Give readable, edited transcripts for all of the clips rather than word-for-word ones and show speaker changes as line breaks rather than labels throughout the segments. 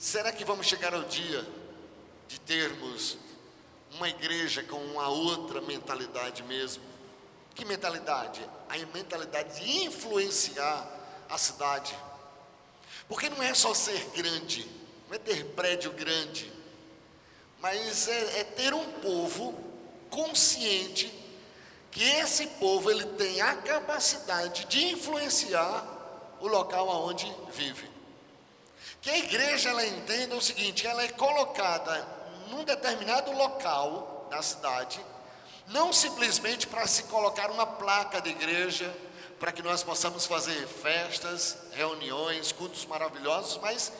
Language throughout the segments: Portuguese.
Será que vamos chegar ao dia de termos uma igreja com uma outra mentalidade mesmo? Que mentalidade? A mentalidade de influenciar a cidade. Porque não é só ser grande, não é ter prédio grande, mas é ter um povo consciente que esse povo ele tem a capacidade de influenciar o local aonde vive. Que a igreja ela entenda o seguinte: ela é colocada num determinado local da cidade, não simplesmente para se colocar uma placa de igreja, para que nós possamos fazer festas, reuniões, cultos maravilhosos, mas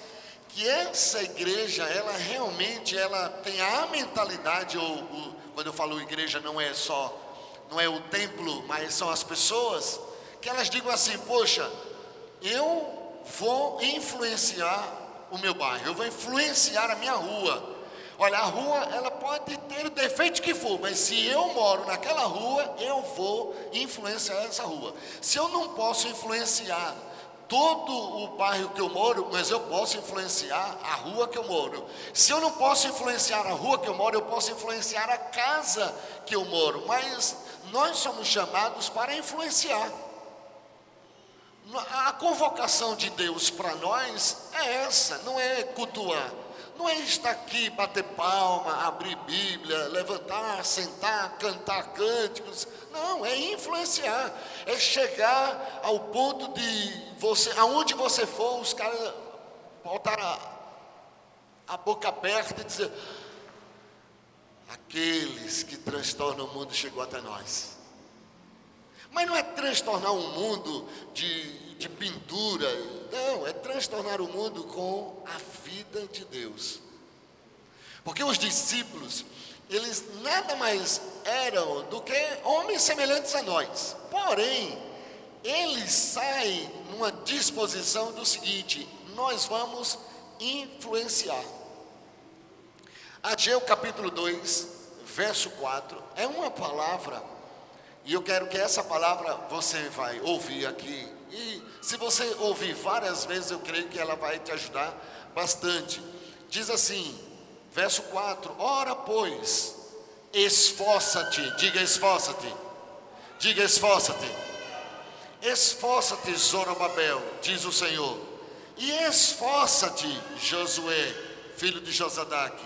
que essa igreja, ela realmente, ela tem a mentalidade, quando eu falo igreja, não é o templo, mas são as pessoas, que elas digam assim: poxa, eu vou influenciar o meu bairro, eu vou influenciar a minha rua. Olha, a rua, ela pode ter o defeito que for, mas se eu moro naquela rua, eu vou influenciar essa rua. Se eu não posso influenciar todo o bairro que eu moro, mas eu posso influenciar a rua que eu moro. Se eu não posso influenciar a rua que eu moro, eu posso influenciar a casa que eu moro. Mas nós somos chamados para influenciar. A convocação de Deus para nós é essa, não é cultuar. Não é estar aqui, bater palma, abrir Bíblia, levantar, sentar, cantar cânticos. Não, é influenciar. É chegar ao ponto de você, aonde você for, os caras botaram a boca aberta e dizer: aqueles que transtornam o mundo chegou até nós. Mas não é transtornar um mundo de pintura, não, é transtornar o mundo com a vida de Deus. Porque os discípulos, eles nada mais eram do que homens semelhantes a nós. Porém, eles saem numa disposição do seguinte: nós vamos influenciar. Ageu capítulo 2, verso 4, é uma palavra. E eu quero que essa palavra você vai ouvir aqui. E se você ouvir várias vezes, eu creio que ela vai te ajudar bastante. Diz assim, verso 4: ora, pois, esforça-te. Diga esforça-te. Diga esforça-te. Esforça-te, Zorobabel, diz o Senhor. E esforça-te, Josué, filho de Josadaque,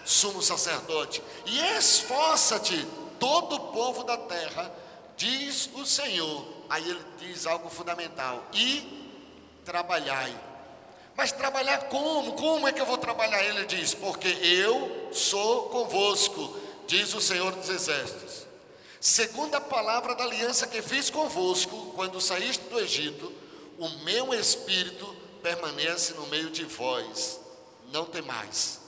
sumo sacerdote. E esforça-te, todo o povo da terra, diz o Senhor. Aí ele diz algo fundamental: e trabalhai. Mas trabalhar como? Como é que eu vou trabalhar? Ele diz: porque eu sou convosco, diz o Senhor dos Exércitos. Segundo a palavra da aliança que fiz convosco, quando saíste do Egito, o meu Espírito permanece no meio de vós. Não temais.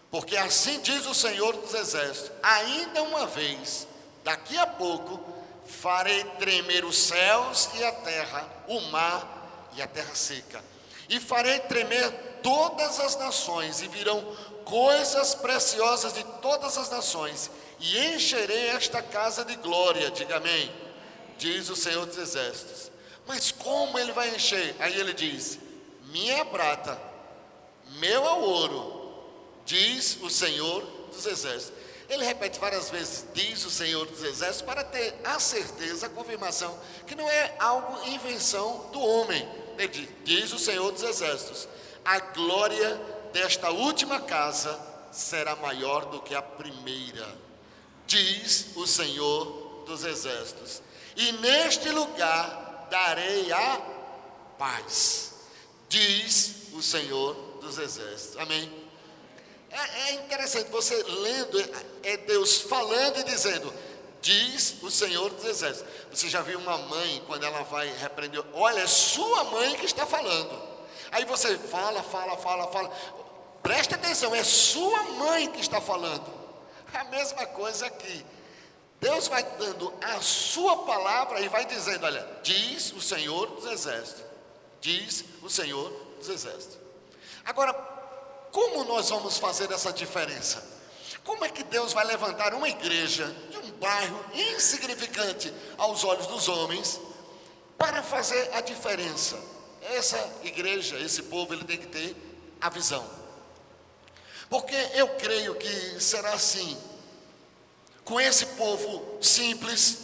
Porque assim diz o Senhor dos Exércitos: ainda uma vez, daqui a pouco, farei tremer os céus e a terra, o mar e a terra seca. E farei tremer todas as nações, e virão coisas preciosas de todas as nações, e encherei esta casa de glória. Diga amém, diz o Senhor dos Exércitos. Mas como ele vai encher? Aí ele diz: minha é a prata, meu é o ouro, diz o Senhor dos Exércitos. Ele repete várias vezes, diz o Senhor dos Exércitos, para ter a certeza, a confirmação, que não é algo invenção do homem. Ele diz o Senhor dos Exércitos: a glória desta última casa será maior do que a primeira, diz o Senhor dos Exércitos. E neste lugar darei a paz, diz o Senhor dos Exércitos. Amém? É interessante, você lendo, é Deus falando e dizendo, diz o Senhor dos Exércitos. Você já viu uma mãe, quando ela vai repreender, olha, é sua mãe que está falando. Aí você fala, presta atenção, é sua mãe que está falando. A mesma coisa aqui, Deus vai dando a sua palavra e vai dizendo, olha, diz o Senhor dos Exércitos. Diz o Senhor dos Exércitos. Agora, como nós vamos fazer essa diferença? Como é que Deus vai levantar uma igreja de um bairro insignificante aos olhos dos homens para fazer a diferença? Essa igreja, esse povo, ele tem que ter a visão. Porque eu creio que será assim, com esse povo simples,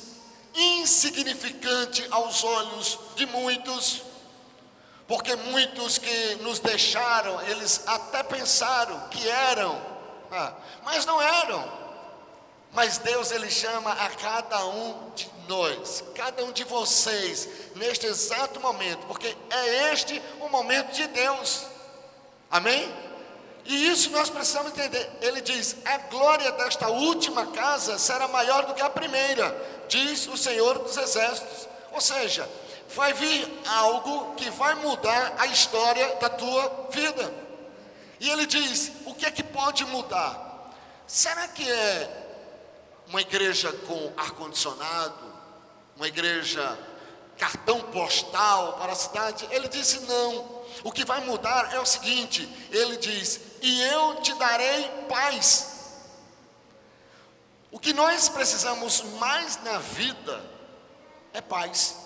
insignificante aos olhos de muitos, porque muitos que nos deixaram, eles até pensaram que eram, mas não eram. Mas Deus, Ele chama a cada um de nós, cada um de vocês, neste exato momento, porque é este o momento de Deus, amém? E isso nós precisamos entender. Ele diz: a glória desta última casa será maior do que a primeira, diz o Senhor dos Exércitos. Ou seja, vai vir algo que vai mudar a história da tua vida. E ele diz: o que é que pode mudar? Será que é uma igreja com ar-condicionado, uma igreja cartão postal para a cidade? Ele disse: não. O que vai mudar é o seguinte, ele diz: e eu te darei paz. O que nós precisamos mais na vida é paz.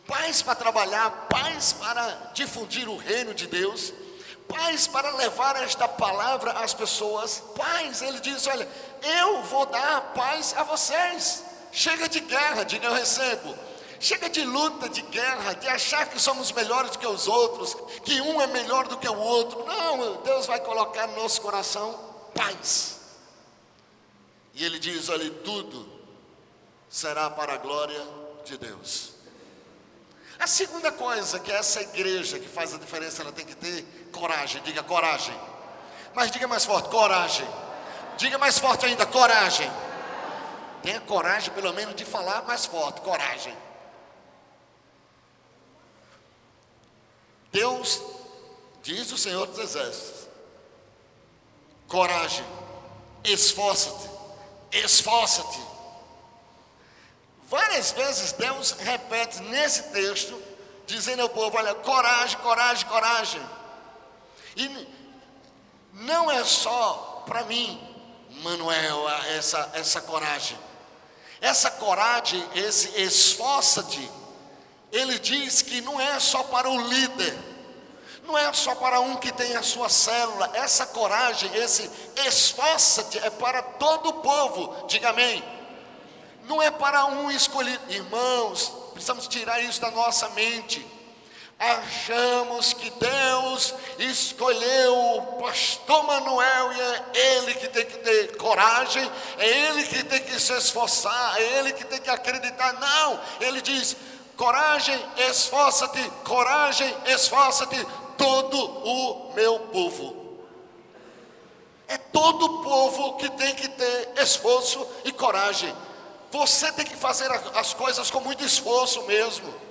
Paz para trabalhar, paz para difundir o reino de Deus, paz para levar esta palavra às pessoas, paz. Ele diz: olha, eu vou dar paz a vocês. Chega de guerra, diga: eu recebo. Chega de luta, de guerra, de achar que somos melhores do que os outros, que um é melhor do que o outro. Não, Deus vai colocar no nosso coração paz. E ele diz: olha, tudo será para a glória de Deus. A segunda coisa que essa igreja que faz a diferença, ela tem que ter coragem. Diga: coragem. Mas diga mais forte: coragem. Diga mais forte ainda: coragem. Tenha coragem pelo menos de falar mais forte: coragem. Deus, diz o Senhor dos Exércitos: coragem, esforça-te, esforça-te. Várias vezes Deus repete nesse texto, dizendo ao povo: olha, coragem, coragem, coragem. E não é só para mim, Manuel, essa coragem. Essa coragem, esse esforça-te, ele diz que não é só para o líder, não é só para um que tem a sua célula. Essa coragem, esse esforça-te é para todo o povo. Diga amém. Não é para um escolhido. Irmãos, precisamos tirar isso da nossa mente. Achamos que Deus escolheu o pastor Manuel e é ele que tem que ter coragem, é ele que tem que se esforçar, é ele que tem que acreditar. Não, ele diz: coragem, esforça-te, coragem, esforça-te, todo o meu povo. É todo o povo que tem que ter esforço e coragem. Você tem que fazer as coisas com muito esforço mesmo.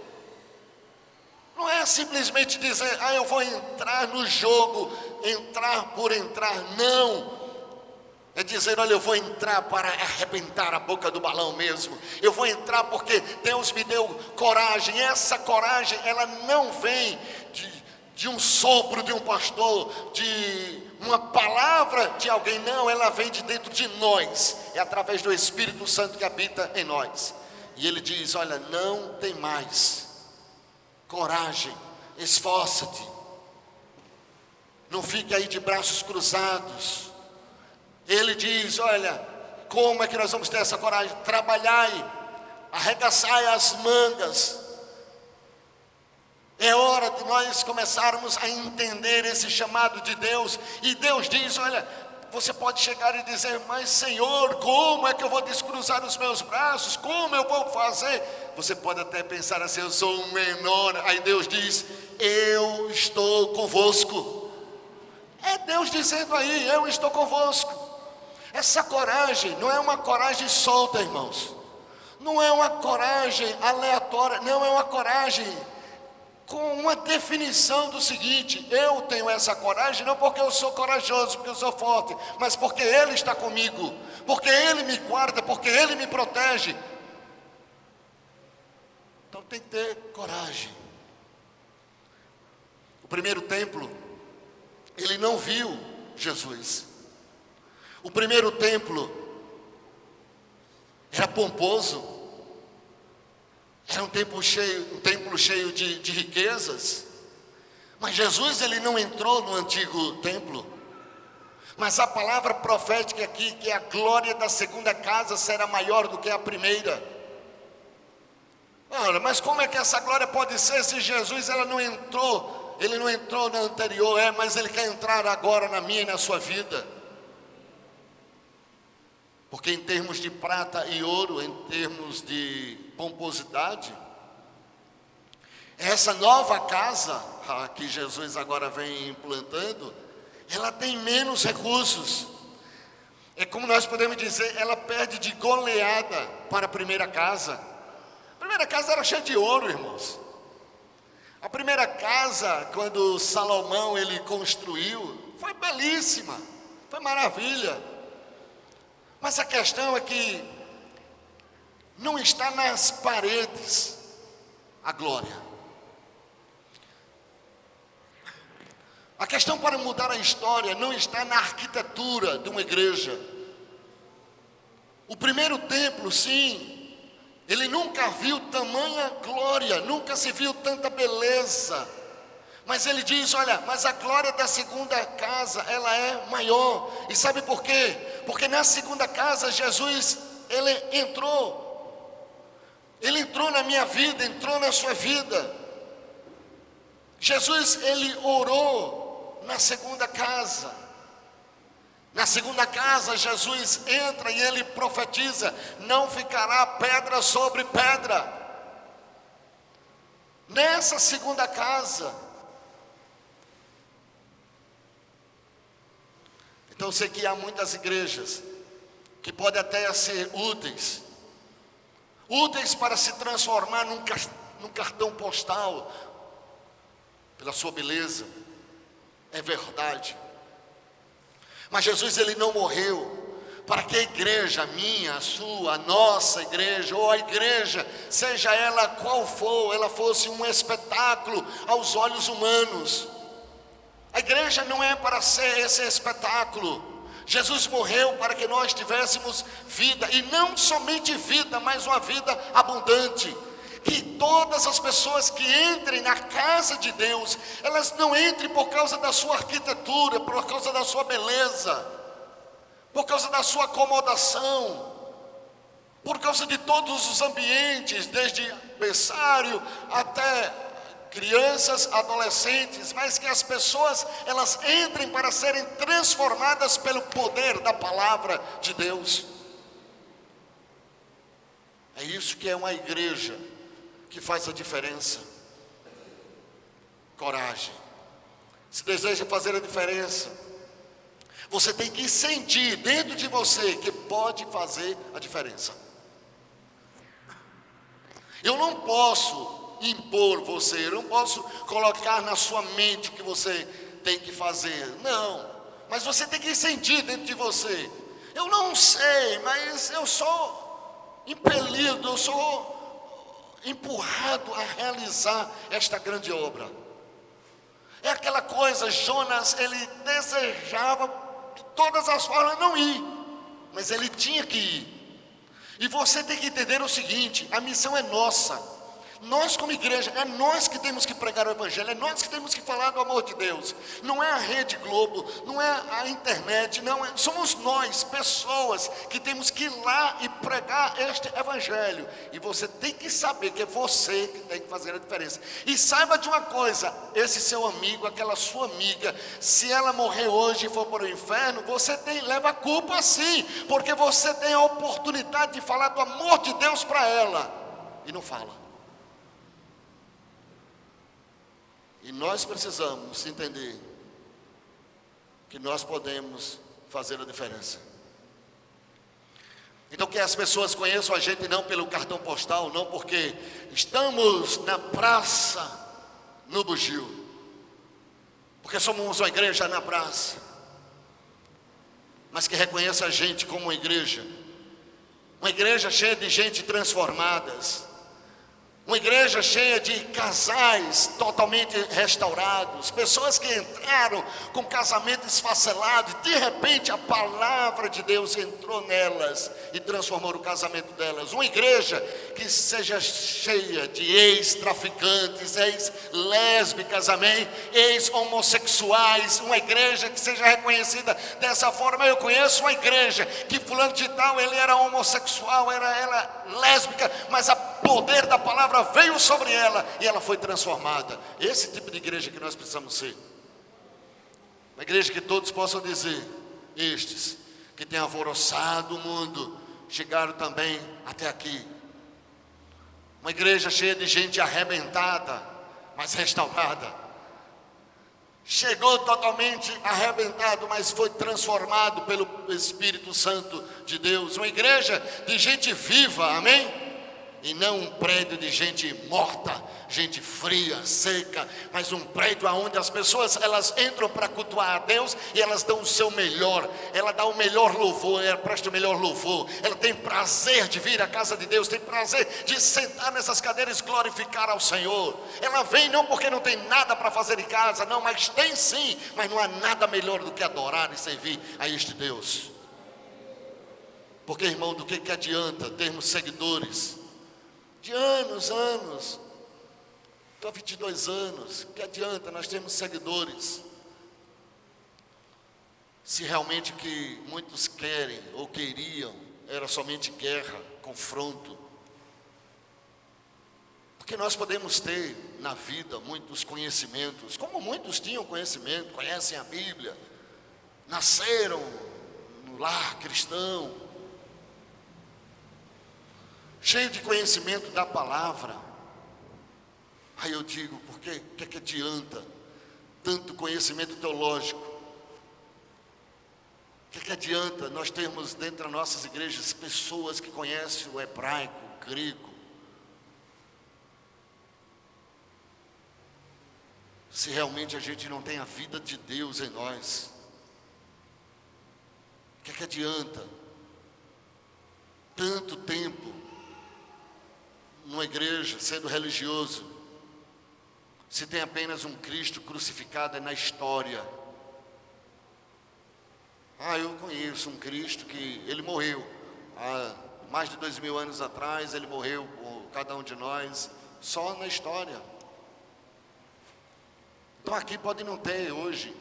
Não é simplesmente dizer: eu vou entrar no jogo, entrar por entrar. Não. É dizer: olha, eu vou entrar para arrebentar a boca do balão mesmo. Eu vou entrar porque Deus me deu coragem. Essa coragem, ela não vem de um sopro de um pastor, de uma palavra de alguém. Não, ela vem de dentro de nós. É através do Espírito Santo que habita em nós. E ele diz: olha, não tem mais. Coragem, esforça-te. Não fique aí de braços cruzados. Ele diz: olha, como é que nós vamos ter essa coragem? Trabalhai, arregaçai as mangas. É hora de nós começarmos a entender esse chamado de Deus. E Deus diz: olha, você pode chegar e dizer: mas Senhor, como é que eu vou descruzar os meus braços? Como eu vou fazer? Você pode até pensar assim: eu sou um menor. Aí Deus diz: eu estou convosco. É Deus dizendo aí: eu estou convosco. Essa coragem não é uma coragem solta, irmãos. Não é uma coragem aleatória. Não, é uma coragem com uma definição do seguinte: eu tenho essa coragem não porque eu sou corajoso, porque eu sou forte, mas porque Ele está comigo, porque Ele me guarda, porque Ele me protege. Então tem que ter coragem. O primeiro templo, ele não viu Jesus. O primeiro templo era pomposo, era um templo cheio de riquezas. Mas Jesus, ele não entrou no antigo templo. Mas a palavra profética aqui, que a glória da segunda casa será maior do que a primeira. Olha, mas como é que essa glória pode ser se Jesus ele não entrou na anterior, mas ele quer entrar agora na minha e na sua vida. Porque em termos de prata e ouro, em termos de pomposidade, essa nova casa que Jesus agora vem implantando, ela tem menos recursos. É como nós podemos dizer, ela perde de goleada para a primeira casa. A primeira casa era cheia de ouro, irmãos. A primeira casa, quando Salomão ele construiu, foi belíssima, foi maravilha. Mas a questão é que não está nas paredes a glória. A questão para mudar a história não está na arquitetura de uma igreja. O primeiro templo, sim, ele nunca viu tamanha glória, nunca se viu tanta beleza. Mas ele diz, olha, mas a glória da segunda casa, ela é maior. E sabe por quê? Porque na segunda casa, Jesus, ele entrou na minha vida, entrou na sua vida. Jesus, ele orou na segunda casa. Na segunda casa, Jesus entra e ele profetiza: não ficará pedra sobre pedra. Nessa segunda casa. Então eu sei que há muitas igrejas que podem até ser úteis para se transformar num cartão postal, pela sua beleza, é verdade. Mas Jesus ele não morreu para que a igreja, a minha, a sua, a nossa igreja, ou a igreja, seja ela qual for, ela fosse um espetáculo aos olhos humanos. A igreja não é para ser esse espetáculo. Jesus morreu para que nós tivéssemos vida, e não somente vida, mas uma vida abundante. Que todas as pessoas que entrem na casa de Deus, elas não entrem por causa da sua arquitetura, por causa da sua beleza, por causa da sua acomodação, por causa de todos os ambientes, desde berçário até crianças, adolescentes, mas que as pessoas, elas entrem para serem transformadas pelo poder da palavra de Deus. É isso que é uma igreja que faz a diferença. Coragem. Se deseja fazer a diferença, você tem que sentir dentro de você que pode fazer a diferença. Eu não posso impor você, eu não posso colocar na sua mente o que você tem que fazer, não, mas você tem que sentir dentro de você. Eu não sei, mas eu sou impelido, eu sou empurrado a realizar esta grande obra. É aquela coisa, Jonas, ele desejava de todas as formas não ir, mas ele tinha que ir. E você tem que entender o seguinte: a missão é nossa. Nós como igreja, é nós que temos que pregar o evangelho, é nós que temos que falar do amor de Deus. Não é a Rede Globo, não é a internet, somos nós, pessoas, que temos que ir lá e pregar este evangelho. E você tem que saber que é você que tem que fazer a diferença. E saiba de uma coisa: esse seu amigo, aquela sua amiga, se ela morrer hoje e for para o inferno, você leva a culpa sim, porque você tem a oportunidade de falar do amor de Deus para ela, e não fala. E nós precisamos entender que nós podemos fazer a diferença. Então que as pessoas conheçam a gente não pelo cartão postal, não porque estamos na praça no bugio, porque somos uma igreja na praça, mas que reconheça a gente como uma igreja cheia de gente transformadas, Uma igreja cheia de casais totalmente restaurados, pessoas que entraram com casamento esfacelado, e de repente a palavra de Deus entrou nelas e transformou o casamento delas. Uma igreja que seja cheia de ex-traficantes, ex-lésbicas, amém? Ex-homossexuais, uma igreja que seja reconhecida dessa forma. Eu conheço uma igreja que fulano de tal, ele era homossexual, ela lésbica, mas o poder da palavra veio sobre ela e ela foi transformada. Esse tipo de igreja que nós precisamos ser. Uma igreja que todos possam dizer: estes que têm alvoroçado o mundo chegaram também até aqui. Uma igreja cheia de gente arrebentada, mas restaurada. Chegou totalmente arrebentado, mas foi transformado pelo Espírito Santo de Deus. Uma igreja de gente viva, amém? E não um prédio de gente morta, gente fria, seca, mas um prédio onde as pessoas, elas entram para cultuar a Deus e elas dão o seu melhor, ela dá o melhor louvor, ela presta o melhor louvor, ela tem prazer de vir à casa de Deus, tem prazer de sentar nessas cadeiras e glorificar ao Senhor. Ela vem não porque não tem nada para fazer em casa, não, mas tem sim, mas não há nada melhor do que adorar e servir a este Deus. Porque, irmão, do que adianta termos seguidores de anos, estou há 22 anos, o que adianta nós termos seguidores, se realmente o que muitos querem ou queriam era somente guerra, confronto? Porque nós podemos ter na vida muitos conhecimentos, como muitos tinham conhecimento, conhecem a Bíblia, nasceram no lar cristão, cheio de conhecimento da palavra. Aí eu digo, por quê? O que é que adianta tanto conhecimento teológico? O que é que adianta nós termos dentro das nossas igrejas pessoas que conhecem o hebraico, o grego, se realmente a gente não tem a vida de Deus em nós? O que é que adianta tanto tempo numa igreja, sendo religioso, se tem apenas um Cristo crucificado na história? Eu conheço um Cristo que ele morreu há mais de 2000 anos atrás, ele morreu por cada um de nós, só na história. Então aqui pode não ter hoje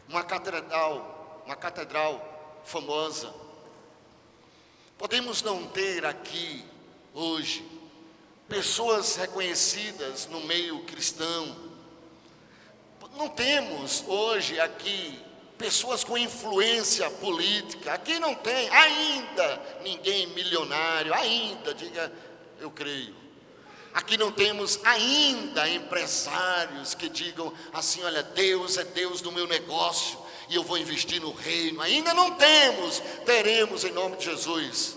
uma catedral famosa, podemos não ter aqui hoje pessoas reconhecidas no meio cristão, não temos hoje aqui pessoas com influência política, aqui não tem ainda ninguém milionário, ainda, diga eu creio. Aqui não temos ainda empresários que digam assim: olha, Deus é Deus do meu negócio e eu vou investir no reino. Ainda não temos, teremos em nome de Jesus.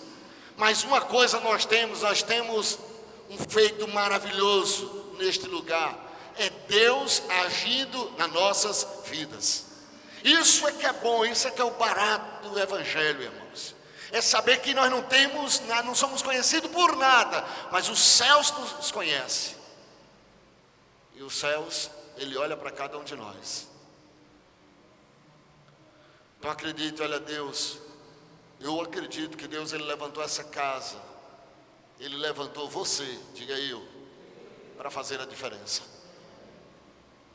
Mas uma coisa nós temos um feito maravilhoso neste lugar, é Deus agindo nas nossas vidas. Isso é que é bom, isso é que é o barato do Evangelho, irmãos. É saber que nós não somos conhecidos por nada, mas os céus nos conhecem. E os céus, Ele olha para cada um de nós. Então acredite, olha Deus, eu acredito que Deus, Ele levantou essa casa, Ele levantou você, diga eu, para fazer a diferença.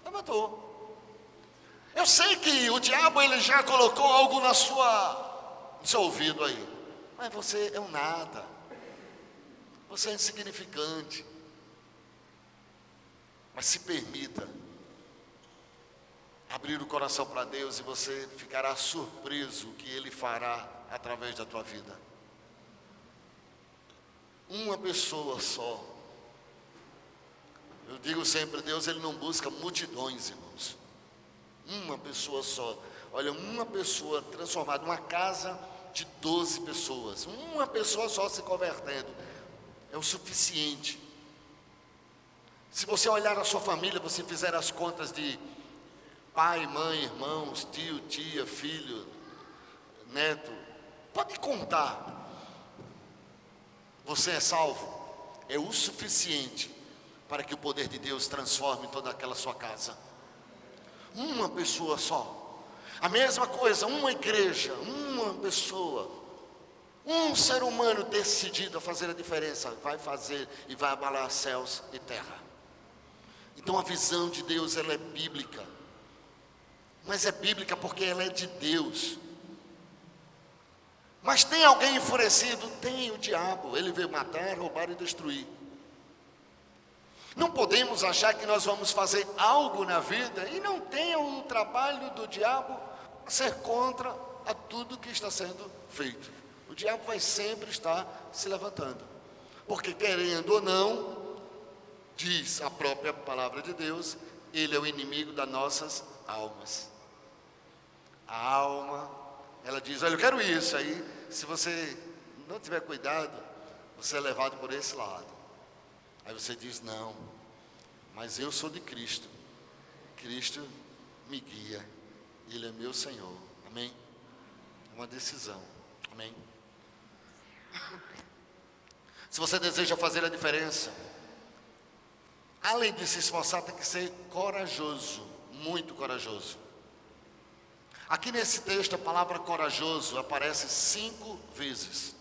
Levantou. Eu sei que o diabo, ele já colocou algo no seu ouvido aí, mas você é um nada, você é insignificante. Mas se permita abrir o coração para Deus e você ficará surpreso o que Ele fará através da tua vida. Uma pessoa só. Eu digo sempre, Deus, Ele não busca multidões, irmãos. Uma pessoa só. Olha, uma pessoa transformada, uma casa de 12 pessoas, uma pessoa só se convertendo, é o suficiente. Se você olhar a sua família, você fizer as contas de pai, mãe, irmãos, tio, tia, filho, neto, pode contar. Você é salvo? é o suficiente para que o poder de Deus transforme toda aquela sua casa. Uma pessoa só. A mesma coisa, uma igreja, uma pessoa, um ser humano decidido a fazer a diferença, vai fazer e vai abalar céus e terra. Então a visão de Deus, ela é bíblica. Mas é bíblica porque ela é de Deus. Mas tem alguém enfurecido? Tem o diabo. Ele veio matar, roubar e destruir. Não podemos achar que nós vamos fazer algo na vida e não tenha o trabalho do diabo a ser contra a tudo que está sendo feito. O diabo vai sempre estar se levantando. Porque querendo ou não, diz a própria palavra de Deus, ele é o inimigo das nossas almas. A alma, ela diz, olha, eu quero isso. Aí, se você não tiver cuidado, você é levado por esse lado. Aí você diz, não, mas eu sou de Cristo. Cristo me guia. Ele é meu Senhor. Amém? É uma decisão. Amém? Se você deseja fazer a diferença, além de se esforçar, tem que ser corajoso. Muito corajoso. Aqui nesse texto, a palavra corajoso aparece 5 vezes.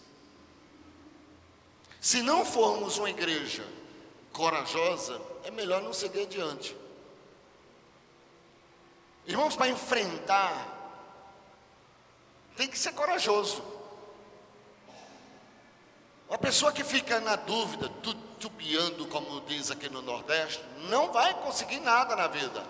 Se não formos uma igreja corajosa, é melhor não seguir adiante. Irmãos, para enfrentar, tem que ser corajoso. Uma pessoa que fica na dúvida, tupiando, como diz aqui no Nordeste, não vai conseguir nada na vida.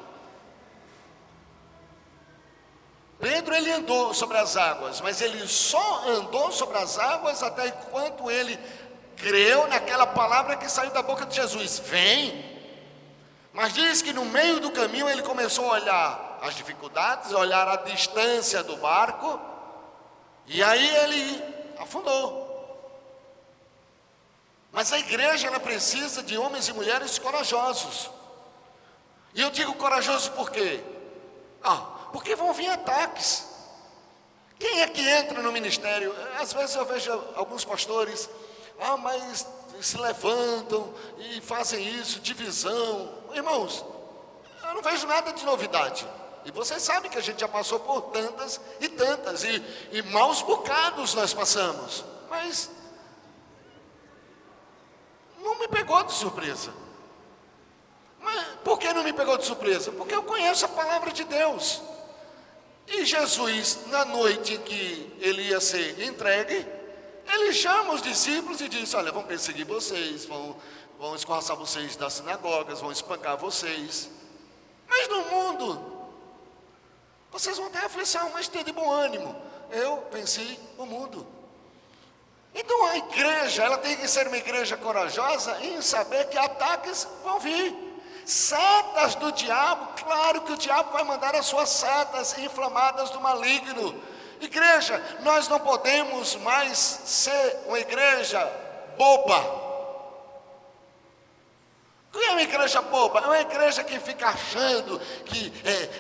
Pedro, ele andou sobre as águas, mas ele só andou sobre as águas até enquanto ele creu naquela palavra que saiu da boca de Jesus, vem. Mas diz que no meio do caminho ele começou a olhar as dificuldades, a olhar a distância do barco, e aí ele afundou. Mas a igreja, ela precisa de homens e mulheres corajosos. E eu digo corajoso por quê? Porque vão vir ataques. Quem é que entra no ministério? Às vezes eu vejo alguns pastores, mas se levantam e fazem isso, divisão. Irmãos, eu não vejo nada de novidade. E vocês sabem que a gente já passou por tantas e tantas, e maus bocados nós passamos. Mas não me pegou de surpresa. Mas por que não me pegou de surpresa? Porque eu conheço a palavra de Deus. E Jesus, na noite em que ele ia ser entregue, ele chama os discípulos e diz, olha, vão perseguir vocês, vão escorraçar vocês das sinagogas, vão espancar vocês. Mas no mundo, vocês vão ter aflição, mas tenham de bom ânimo. Eu venci o mundo. Então a igreja, ela tem que ser uma igreja corajosa em saber que ataques vão vir. Setas do diabo, claro que o diabo vai mandar as suas setas inflamadas do maligno. Igreja, nós não podemos mais ser uma igreja boba. O que é uma igreja boba? É uma igreja que fica achando que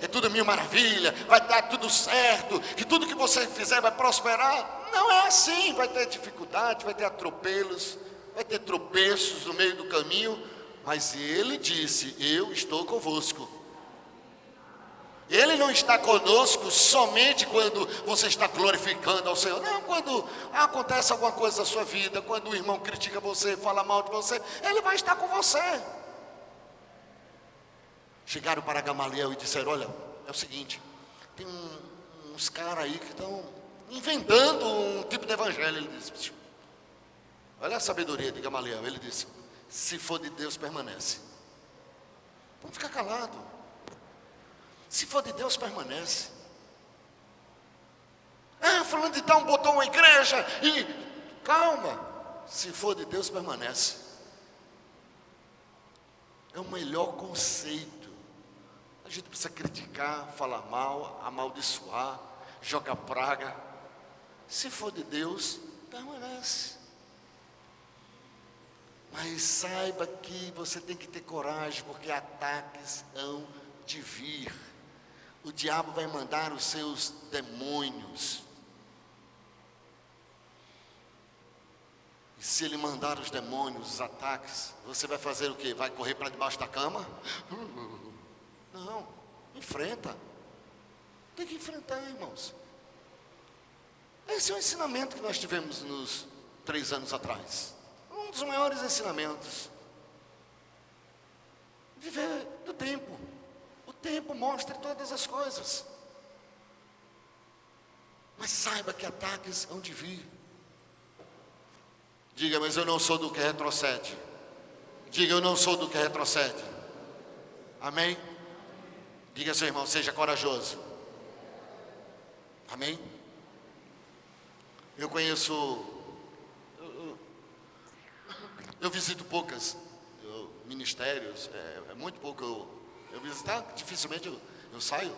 é tudo mil maravilha, vai dar tudo certo, que tudo que você fizer vai prosperar. Não é assim, vai ter dificuldade, vai ter atropelos, vai ter tropeços no meio do caminho. Mas ele disse, eu estou convosco. Ele não está conosco somente quando você está glorificando ao Senhor. Não, quando acontece alguma coisa na sua vida, quando o irmão critica você, fala mal de você, ele vai estar com você. Chegaram para Gamaliel e disseram, olha, é o seguinte, tem uns caras aí que estão inventando um tipo de evangelho. Ele disse, olha a sabedoria de Gamaliel, ele disse, se for de Deus, permanece. Vamos ficar calado. Se for de Deus, permanece. Fulano de tal botou uma igreja e... Calma. Se for de Deus, permanece. É o melhor conceito. A gente precisa criticar, falar mal, amaldiçoar, jogar praga. Se for de Deus, permanece. Mas saiba que você tem que ter coragem, porque ataques hão de vir. O diabo vai mandar os seus demônios. E se ele mandar os demônios, os ataques, você vai fazer o quê? Vai correr para debaixo da cama? Não, enfrenta. Tem que enfrentar, irmãos. Esse é o ensinamento que nós tivemos nos 3 anos atrás. Um dos maiores ensinamentos. Viver do tempo. O tempo mostra todas as coisas. Mas saiba que ataques hão de vir. Diga, mas eu não sou do que retrocede. Diga, eu não sou do que retrocede. Amém? Diga, seu irmão, seja corajoso. Amém? Eu conheço, eu visito poucas ministérios, é muito pouco eu visitar, dificilmente eu saio.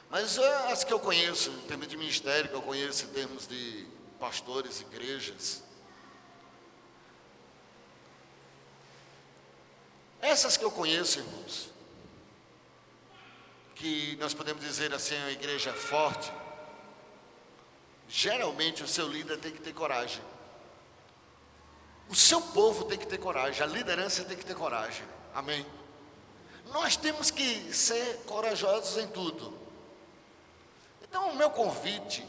Mas as que eu conheço, em termos de ministério, que eu conheço em termos de pastores, igrejas, essas que eu conheço, irmãos, que nós podemos dizer assim, uma igreja forte, geralmente o seu líder tem que ter coragem. O seu povo tem que ter coragem, a liderança tem que ter coragem. Amém? Nós temos que ser corajosos em tudo. Então o meu convite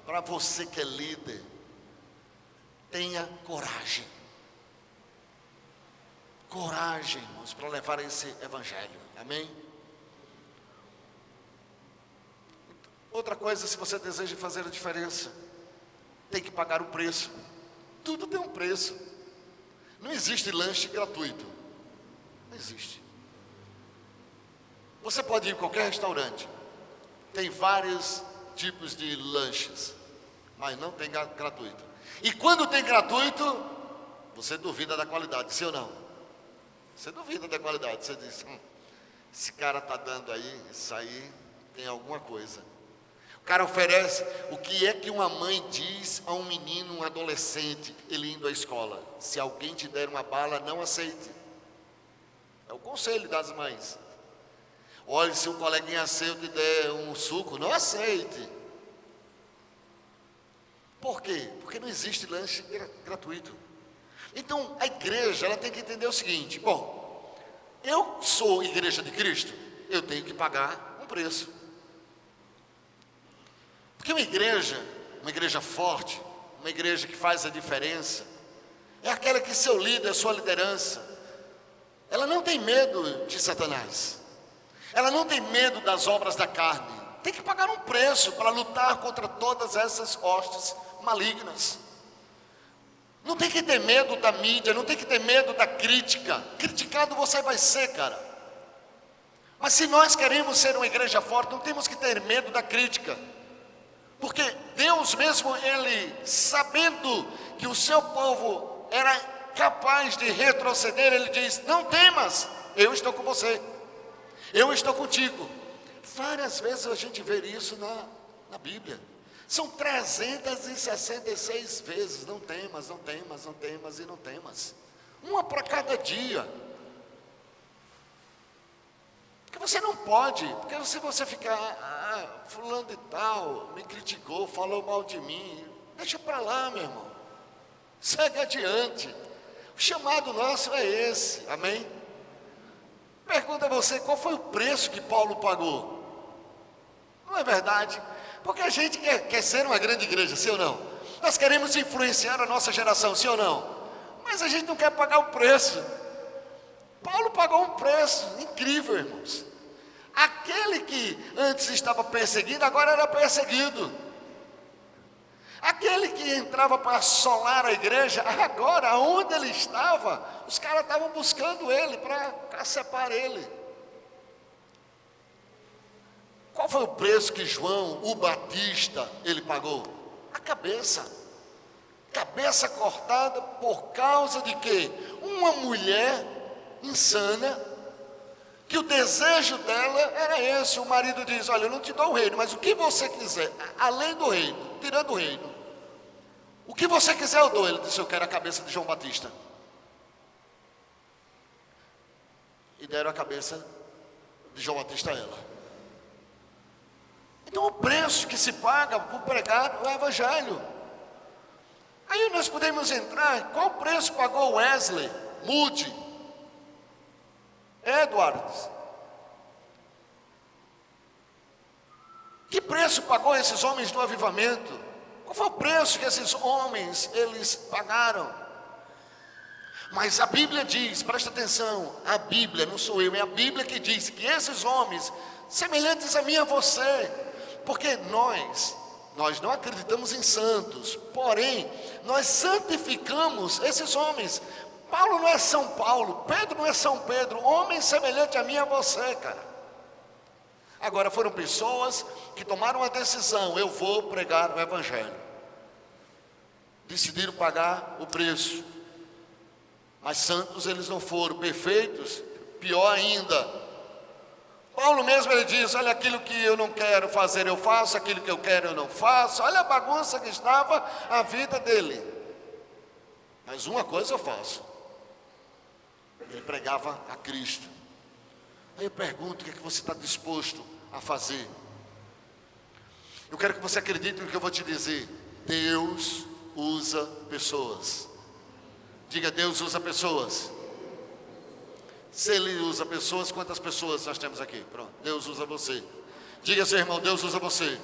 para você que é líder, tenha coragem. Coragem, irmãos, para levar esse evangelho. Amém? Outra coisa, se você deseja fazer a diferença, tem que pagar o preço. Tudo tem um preço. Não existe lanche gratuito. Não existe. Você pode ir em qualquer restaurante. Tem vários tipos de lanches, mas não tem gratuito. E quando tem gratuito, você duvida da qualidade, sim ou não? Você duvida da qualidade. Você diz, esse cara está dando aí, isso aí tem alguma coisa. O cara oferece, o que é que uma mãe diz a um menino, um adolescente, ele indo à escola? Se alguém te der uma bala, não aceite. É o conselho das mães. Olha, se um coleguinha seu te der um suco, não aceite. Por quê? Porque não existe lanche gratuito. Então, a igreja, ela tem que entender o seguinte, bom, eu sou igreja de Cristo, eu tenho que pagar um preço. Porque uma igreja forte, uma igreja que faz a diferença, é aquela que seu líder, sua liderança, ela não tem medo de Satanás. Ela não tem medo das obras da carne. Tem que pagar um preço para lutar contra todas essas hostes malignas. Não tem que ter medo da mídia, não tem que ter medo da crítica. Criticado você vai ser, cara. Mas se nós queremos ser uma igreja forte, não temos que ter medo da crítica. Porque Deus mesmo, Ele, sabendo que o seu povo era capaz de retroceder, Ele diz, não temas, eu estou com você. Eu estou contigo. Várias vezes a gente vê isso na Bíblia. São 366 vezes. Não temas, não temas, não temas e não temas. Uma para cada dia. Porque você não pode. Porque se você ficar, fulano de tal, me criticou, falou mal de mim. Deixa para lá, meu irmão. Segue adiante. O chamado nosso é esse. Amém? Pergunta a você, qual foi o preço que Paulo pagou? Não é verdade? Porque a gente quer ser uma grande igreja, sim ou não? Nós queremos influenciar a nossa geração, sim ou não? Mas a gente não quer pagar o preço. Paulo pagou um preço incrível, irmãos. Aquele que antes estava perseguido, agora era perseguido. Aquele que entrava para assolar a igreja, agora, onde ele estava, os caras estavam buscando ele para cacepar ele. Qual foi o preço que João, o Batista, ele pagou? A cabeça. Cabeça cortada por causa de quê? Uma mulher insana, que o desejo dela era esse. O marido diz, olha, eu não te dou o reino, mas o que você quiser, além do reino, tirando o reino, o que você quiser eu dou. Ele disse, eu quero a cabeça de João Batista. E deram a cabeça de João Batista a ela. Então o preço que se paga por pregar o evangelho. Aí nós podemos entrar, qual preço pagou Wesley, Moody, Edwards? Que preço pagou esses homens do avivamento? Qual foi o preço que esses homens, eles pagaram? Mas a Bíblia diz, presta atenção, a Bíblia, não sou eu, é a Bíblia que diz que esses homens, semelhantes a mim e a você, porque nós não acreditamos em santos, porém, nós santificamos esses homens. Paulo não é São Paulo, Pedro não é São Pedro, homem semelhante a mim e a você, cara. Agora foram pessoas que tomaram a decisão, eu vou pregar o Evangelho. Decidiram pagar o preço. Mas santos eles não foram, perfeitos, pior ainda. Paulo mesmo ele diz, olha, aquilo que eu não quero fazer eu faço, aquilo que eu quero eu não faço. Olha a bagunça que estava a vida dele. Mas uma coisa eu faço. Ele pregava a Cristo. Aí eu pergunto, o que é que você está disposto a fazer? Eu quero que você acredite no que eu vou te dizer. Deus usa pessoas. Diga, Deus usa pessoas. Se Ele usa pessoas, quantas pessoas nós temos aqui? Pronto, Deus usa você. Diga, seu irmão, Deus usa você.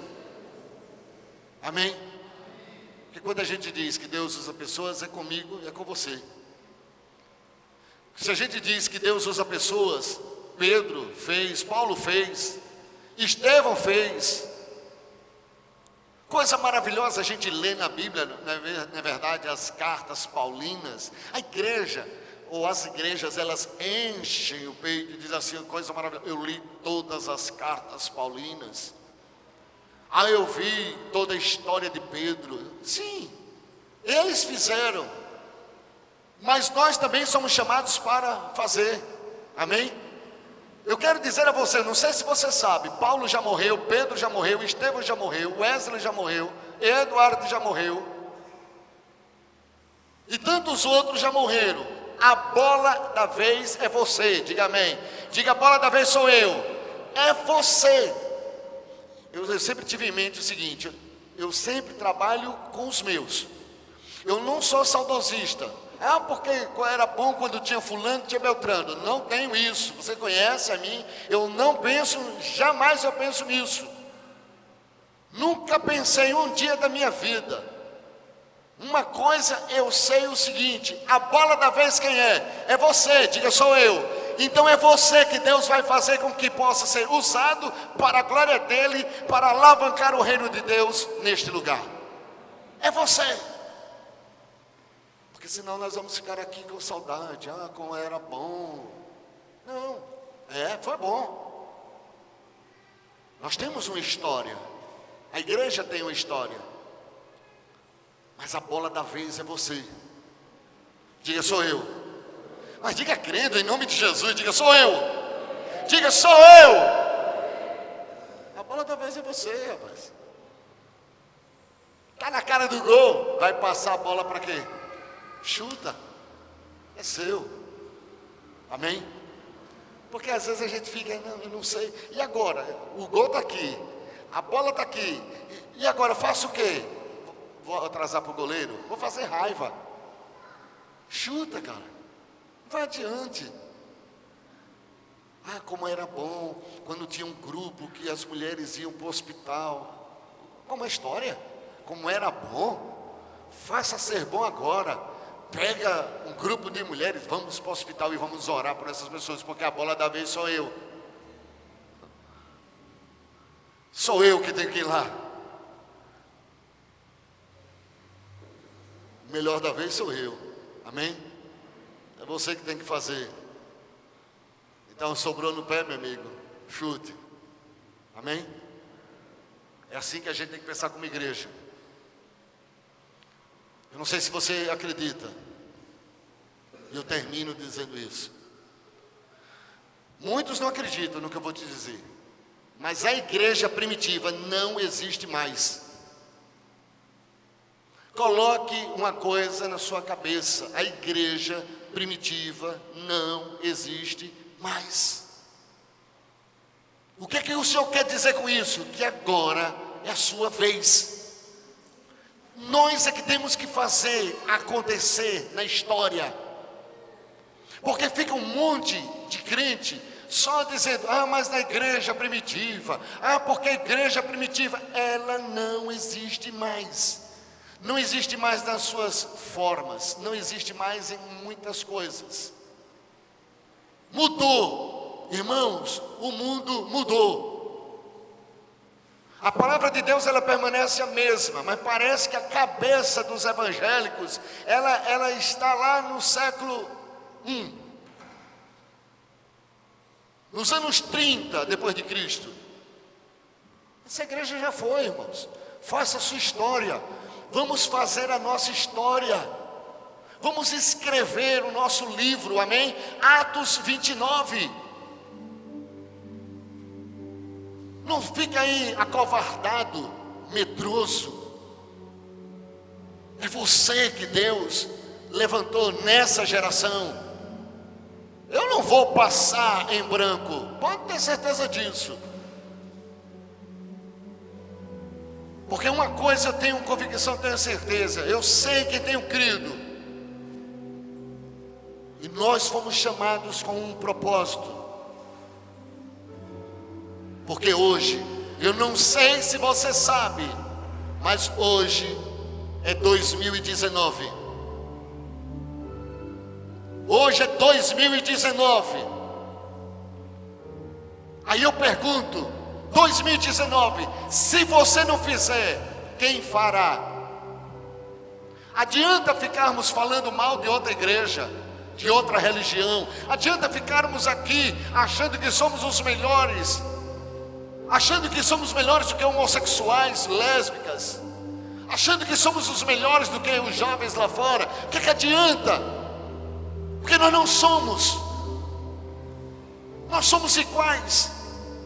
Amém? Porque quando a gente diz que Deus usa pessoas, é comigo e é com você. Se a gente diz que Deus usa pessoas, Pedro fez, Paulo fez, Estevão fez. Coisa maravilhosa a gente lê na Bíblia, na verdade, as cartas paulinas. A igreja, ou as igrejas, elas enchem o peito e dizem assim, coisa maravilhosa. Eu li todas as cartas paulinas. Ah, eu vi toda a história de Pedro. Sim, eles fizeram. Mas nós também somos chamados para fazer. Amém? Eu quero dizer a você, não sei se você sabe, Paulo já morreu, Pedro já morreu, Estevão já morreu, Wesley já morreu, Eduardo já morreu. E tantos outros já morreram. A bola da vez é você, diga amém. Diga, a bola da vez sou eu. É você. Eu sempre tive em mente o seguinte, eu sempre trabalho com os meus. Eu não sou saudosista. Ah, porque era bom quando tinha fulano, tinha Beltrano. Não tenho isso. Você conhece a mim. Eu não penso, jamais eu penso nisso. Nunca pensei um dia da minha vida. Uma coisa eu sei o seguinte, a bola da vez quem é? É você, diga sou eu. Então é você que Deus vai fazer com que possa ser usado para a glória dEle, para alavancar o reino de Deus neste lugar. É você. Porque senão nós vamos ficar aqui com saudade. Ah, como era bom. Não, foi bom. Nós temos uma história. A igreja tem uma história. Mas a bola da vez é você. Diga, sou eu. Mas diga crendo em nome de Jesus. Diga, sou eu. Diga, sou eu. A bola da vez é você, rapaz. Está na cara do gol. Vai passar a bola para quê? Chuta, é seu. Amém? Porque às vezes a gente fica, não, eu não sei. E agora? O gol está aqui, a bola está aqui. E agora faço o quê? Vou atrasar para o goleiro? Vou fazer raiva. Chuta, cara. Vai adiante. Ah, como era bom quando tinha um grupo que as mulheres iam para o hospital. Como é a história? Como era bom. Faça ser bom agora. Pega um grupo de mulheres, vamos para o hospital e vamos orar por essas pessoas, porque a bola da vez sou eu. Sou eu que tenho que ir lá. O melhor da vez sou eu. Amém? É você que tem que fazer. Então sobrou no pé, meu amigo. Chute. Amém? É assim que a gente tem que pensar como igreja. Eu não sei se você acredita. E eu termino dizendo isso. Muitos não acreditam no que eu vou te dizer. Mas a igreja primitiva não existe mais. Coloque uma coisa na sua cabeça. A igreja primitiva não existe mais. O que o Senhor quer dizer com isso? Que agora é a sua vez. Nós é que temos que fazer acontecer na história. Porque fica um monte de crente só dizendo: mas na igreja primitiva, porque a igreja primitiva, ela não existe mais. Não existe mais nas suas formas, não existe mais em muitas coisas. Mudou, irmãos, o mundo mudou. A palavra de Deus, ela permanece a mesma, mas parece que a cabeça dos evangélicos, ela está lá no século I. Nos anos 30 depois de Cristo. Essa igreja já foi, irmãos. Faça a sua história. Vamos fazer a nossa história. Vamos escrever o nosso livro, amém? Atos 29. Não fica aí acovardado, medroso. É você que Deus levantou nessa geração. Eu não vou passar em branco, pode ter certeza disso. Porque uma coisa eu tenho convicção, tenho certeza, eu sei que tenho crido. E nós fomos chamados com um propósito. Porque hoje, eu não sei se você sabe, mas hoje é 2019. Hoje é 2019. Aí eu pergunto, 2019, se você não fizer, quem fará? Adianta ficarmos falando mal de outra igreja, de outra religião? Adianta ficarmos aqui achando que somos os melhores? Achando que somos melhores do que homossexuais, lésbicas? Achando que somos os melhores do que os jovens lá fora? O que adianta? Porque nós não somos. Nós somos iguais.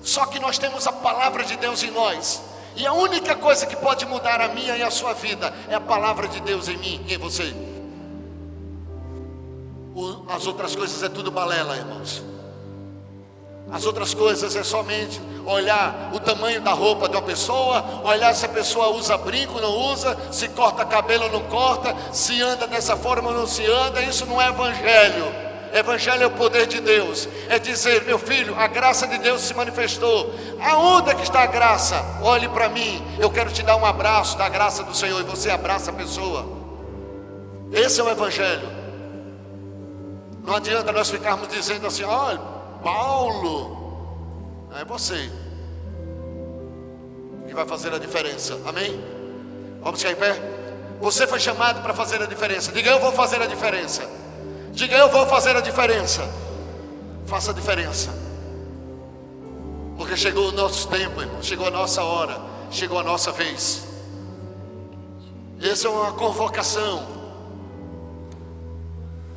Só que nós temos a palavra de Deus em nós. E a única coisa que pode mudar a minha e a sua vida é a palavra de Deus em mim e em você. As outras coisas é tudo balela, irmãos. As outras coisas é somente olhar o tamanho da roupa de uma pessoa, olhar se a pessoa usa brinco ou não usa, se corta cabelo ou não corta, se anda dessa forma ou não se anda. Isso não é evangelho. Evangelho é o poder de Deus. É dizer: meu filho, a graça de Deus se manifestou. Aonde é que está a graça? Olhe para mim, eu quero te dar um abraço da graça do Senhor, e você abraça a pessoa. Esse é o evangelho. Não adianta nós ficarmos dizendo assim: olha, Paulo, é você que vai fazer a diferença, amém? Vamos ficar em pé? Você foi chamado para fazer a diferença. Diga: eu vou fazer a diferença. Diga: eu vou fazer a diferença. Faça a diferença. Porque chegou o nosso tempo, irmão. Chegou a nossa hora. Chegou a nossa vez. Essa é uma convocação.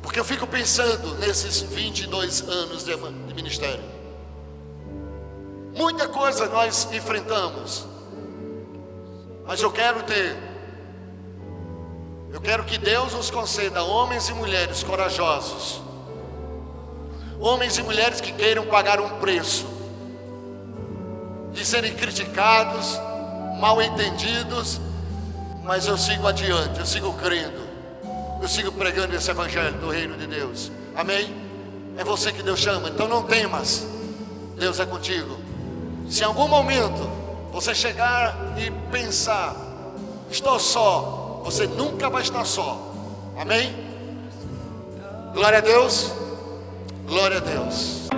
Porque eu fico pensando nesses 22 anos de ministério. Muita coisa nós enfrentamos. Mas eu quero que Deus nos conceda homens e mulheres corajosos. Homens e mulheres que queiram pagar um preço de serem criticados, mal entendidos, mas eu sigo adiante, eu sigo crendo, eu sigo pregando esse evangelho do reino de Deus, amém? É você que Deus chama, então não temas, Deus é contigo. Se em algum momento você chegar e pensar: estou só, você nunca vai estar só, amém? Glória a Deus, glória a Deus.